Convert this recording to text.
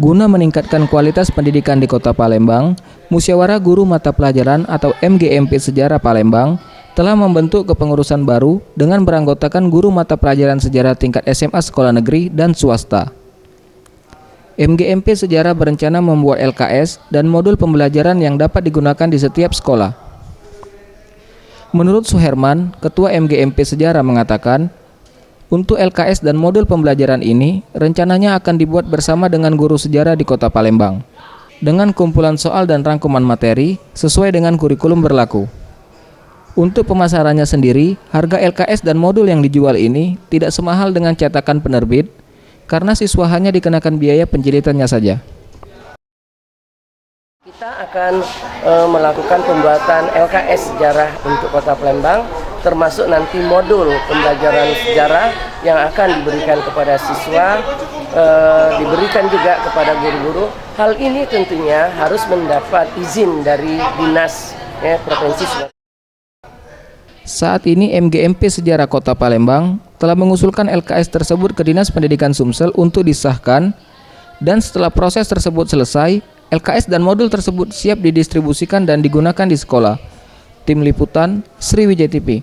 Guna meningkatkan kualitas pendidikan di Kota Palembang, Musyawarah Guru Mata Pelajaran atau MGMP Sejarah Palembang telah membentuk kepengurusan baru dengan beranggotakan guru mata pelajaran sejarah tingkat SMA sekolah negeri dan swasta. MGMP Sejarah berencana membuat LKS dan modul pembelajaran yang dapat digunakan di setiap sekolah. Menurut Suherman, Ketua MGMP Sejarah mengatakan, untuk LKS dan modul pembelajaran ini rencananya akan dibuat bersama dengan guru sejarah di Kota Palembang, dengan kumpulan soal dan rangkuman materi sesuai dengan kurikulum berlaku. Untuk pemasarannya sendiri, harga LKS dan modul yang dijual ini tidak semahal dengan cetakan penerbit, karena siswa hanya dikenakan biaya penjilitannya saja. Kita akan melakukan pembuatan LKS sejarah untuk Kota Palembang, termasuk nanti modul pembelajaran sejarah yang akan diberikan kepada siswa, diberikan juga kepada guru-guru. Hal ini tentunya harus mendapat izin dari Dinas Provinsi Sumatera. Saat ini MGMP Sejarah Kota Palembang telah mengusulkan LKS tersebut ke Dinas Pendidikan Sumsel untuk disahkan, dan setelah proses tersebut selesai, LKS dan modul tersebut siap didistribusikan dan digunakan di sekolah. Tim Liputan, Sriwijaya TV.